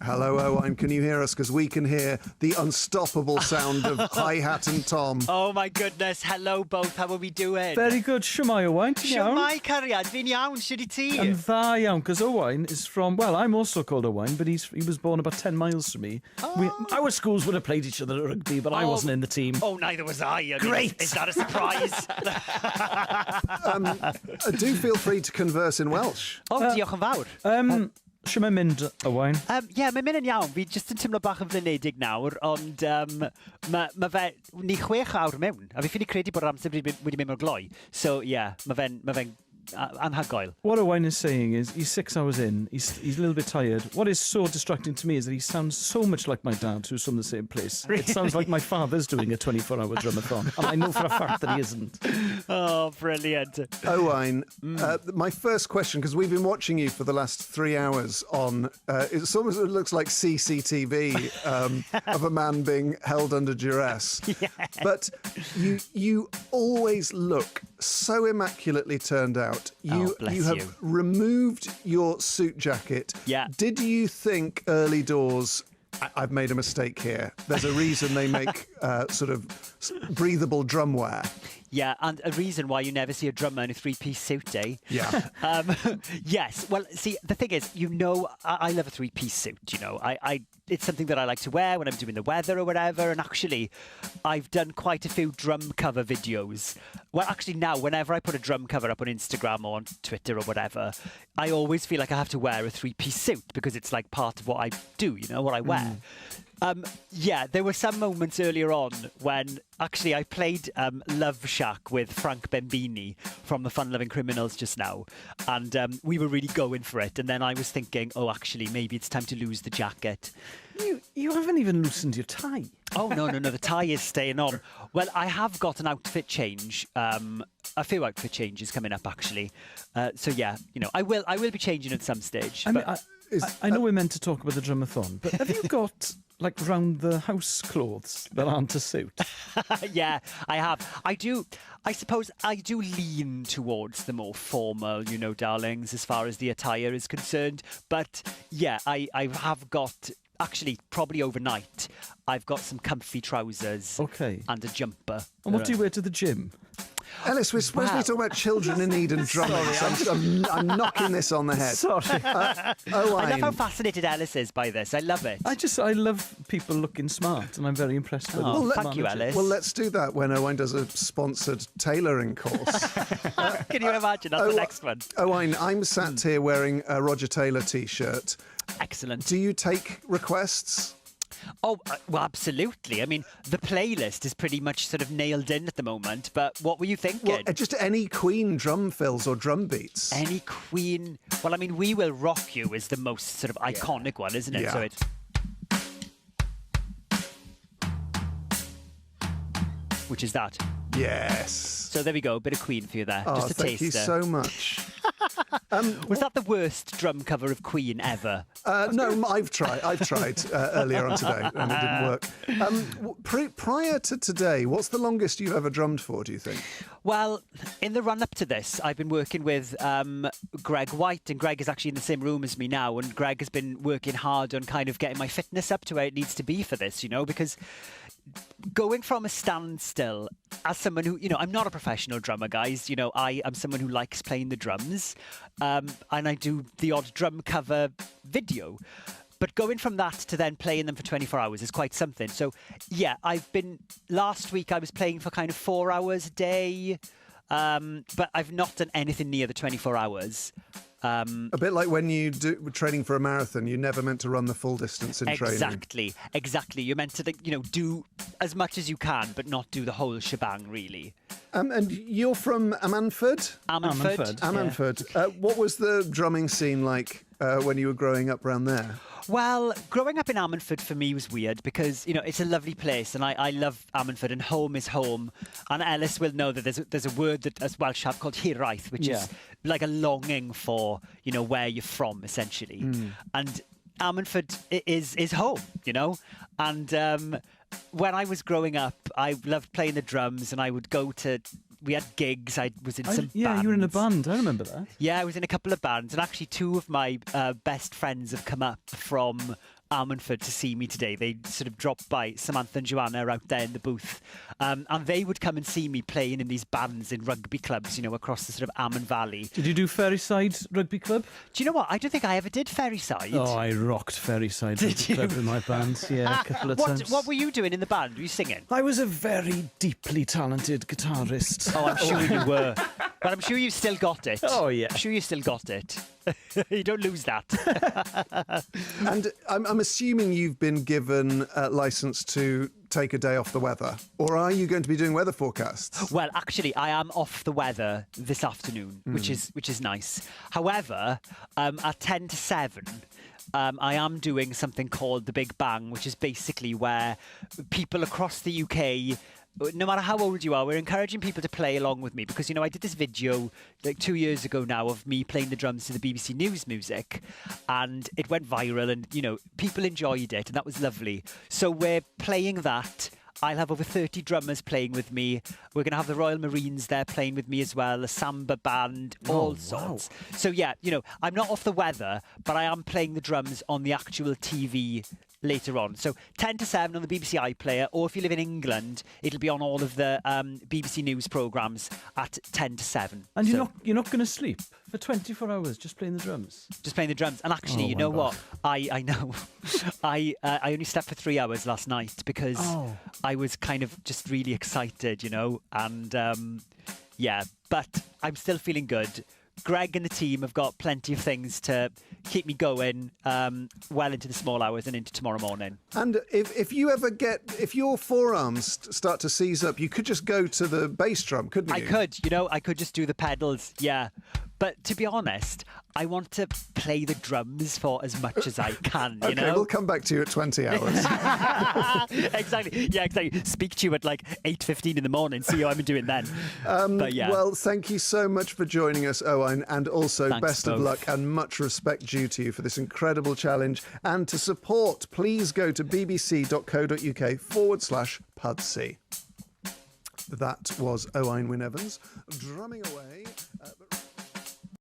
Hello, Owain. Can you hear us? Because we can hear the unstoppable sound of hi-hat and tom. Oh my goodness. Hello both. How are we doing? Very good. Shwmai, Owain. Ti'n iawn? Shwmai, cariad. Fi'n iawn. Shwd I ti? Yn dda iawn, because Owain is from, well, I'm also called Owain, but he was born about 10 miles from me. Our schools would have played each other at rugby, but I wasn't in the team. Oh, neither was I. Great. Is that a surprise? Do feel free to converse in Welsh. Diolch yn fawr. Shwmai mynd, Owain? Mae'n mynd yn iawn. Fi jyst yn teimlo bach yn flinedig nawr, ond ma fe... Ni 6 awr mewn, a fi ffili credu bod yr amser wedi mynd mor gloi. So, yeah, ma fe'n anhygoel. What Owain is saying is he's 6 hours in, he's a little bit tired. What is so distracting to me is that he sounds so much like my dad, who's from the same place. Really? It sounds like my father's doing a 24-hour Drumathon, and I know for a fact that he isn't. Oh, brilliant. Owain, my first question, because we've been watching you for the last 3 hours on, it looks like CCTV of a man being held under duress. Yeah. But you always look so immaculately turned out. You have removed your suit jacket. Yeah. Did you think early doors, I've made a mistake here? There's a reason they make sort of breathable drumwear. Yeah, and a reason why you never see a drummer in a 3-piece suit, eh? Yeah. Yes. Well, see, the thing is, I love a 3-piece suit, it's something that I like to wear when I'm doing the weather or whatever. And actually, I've done quite a few drum cover videos. Well, actually now, whenever I put a drum cover up on Instagram or on Twitter or whatever, I always feel like I have to wear a 3-piece suit because it's like part of what I do, what I wear. Yeah, there were some moments earlier on when actually I played Love Shack with Frank Bembini from the Fun Loving Criminals just now, and we were really going for it. And then I was thinking, oh, actually, maybe it's time to lose the jacket. You haven't even loosened your tie. Oh, no, the tie is staying on. Well, I have got an outfit change, a few outfit changes coming up, actually. So, yeah, I will be changing at some stage. I know we're meant to talk about the Drumathon, but have you got, like, round-the-house clothes that aren't a suit? Yeah, I have. I suppose I do lean towards the more formal, darlings, as far as the attire is concerned. But, yeah, I have got... Actually, probably overnight, I've got some comfy trousers and a jumper. And what do you wear to the gym? Ellis, we're supposed to be talking about children in need and drumming. I'm knocking this on the head. Sorry. Owain. I love how fascinated Elis is by this. I love it. I love people looking smart, and I'm very impressed with it. Thank you, Elis. Well, let's do that when Owain does a sponsored tailoring course. Can you imagine? That's the next one. Owain, I'm sat here wearing a Roger Taylor T-shirt. Excellent. Do you take requests? Oh, well, absolutely. I mean, the playlist is pretty much sort of nailed in at the moment, but what were you thinking? Well, just any Queen drum fills or drum beats. Any Queen... Well, I mean, We Will Rock You is the most sort of iconic one, isn't it? Yeah. So it's... Which is that. Yes. So there we go, a bit of Queen for you there. Just a taster. Thank you so much. Was that the worst drum cover of Queen ever? No, I've tried earlier on today, and it didn't work. Prior to today, what's the longest you've ever drummed for, do you think? Well, in the run-up to this, I've been working with Greg White, and Greg is actually in the same room as me now, and Greg has been working hard on kind of getting my fitness up to where it needs to be for this, because going from a standstill as someone who, I'm not a professional drummer, guys. I am someone who likes playing the drums, and I do the odd drum cover video. But going from that to then playing them for 24 hours is quite something. So, yeah, last week I was playing for kind of 4 hours a day, but I've not done anything near the 24 hours. A bit like when you were training for a marathon, you're never meant to run the full distance in training. Exactly. You're meant to, do as much as you can, but not do the whole shebang, really. And you're from Ammanford? Ammanford. Yeah. What was the drumming scene like when you were growing up around there? Well, growing up in Ammanford for me was weird because, it's a lovely place and I love Ammanford and home is home. And Elis will know that there's a word that as Welsh have called hiraeth, which is like a longing for, where you're from, essentially. And Ammanford is home, And when I was growing up, I loved playing the drums and I would go to... We had gigs. I was in some bands. Yeah, you were in a band. I remember that. Yeah, I was in a couple of bands. And actually, two of my best friends have come up from Ammanford to see me today. They sort of dropped by. Samantha and Joanna are out there in the booth. And they would come and see me playing in these bands in rugby clubs, across the sort of Ammon Valley. Did you do Ferryside Rugby Club? Do you know what? I don't think I ever did Ferryside. Oh, I rocked Ferryside Rugby Club in my band, yeah, a couple of times. What were you doing in the band? Were you singing? I was a very deeply talented guitarist. Oh, I'm sure you were. But I'm sure you've still got it. Oh, yeah. I'm sure you still got it. You don't lose that. And I'm assuming you've been given a license to take a day off the weather, or are you going to be doing weather forecasts? Well, actually, I am off the weather this afternoon, which is nice. However, at 10 to 7, I am doing something called the Big Bang, which is basically where people across the UK, no matter how old you are, we're encouraging people to play along with me because, I did this video like 2 years ago now of me playing the drums to the BBC News music and it went viral and, people enjoyed it and that was lovely. So we're playing that. I'll have over 30 drummers playing with me. We're going to have the Royal Marines there playing with me as well, a samba band, all sorts. So yeah, I'm not off the weather, but I am playing the drums on the actual TV later on. So 10 to 7 on the BBC iPlayer, or if you live in England, it'll be on all of the BBC News programmes at 10 to 7. And you're not going to sleep for 24 hours just playing the drums? Just playing the drums. And actually, you know what? I know. I only slept for 3 hours last night because I was kind of just really excited, and yeah, but I'm still feeling good. Greg and the team have got plenty of things to keep me going well into the small hours and into tomorrow morning. And if your forearms start to seize up, you could just go to the bass drum, couldn't you? I could just do the pedals, yeah. But to be honest, I want to play the drums for as much as I can, you know? Okay, we'll come back to you at 20 hours. Exactly. Yeah, exactly. Speak to you at like 8:15 in the morning, see how I'm doing then. But yeah. Well, thank you so much for joining us, Owain, and also Thanks, best of both. luck and much respect due to you for this incredible challenge. And to support, please go to bbc.co.uk/Pudsey. That was Owain Wynne-Evans drumming away.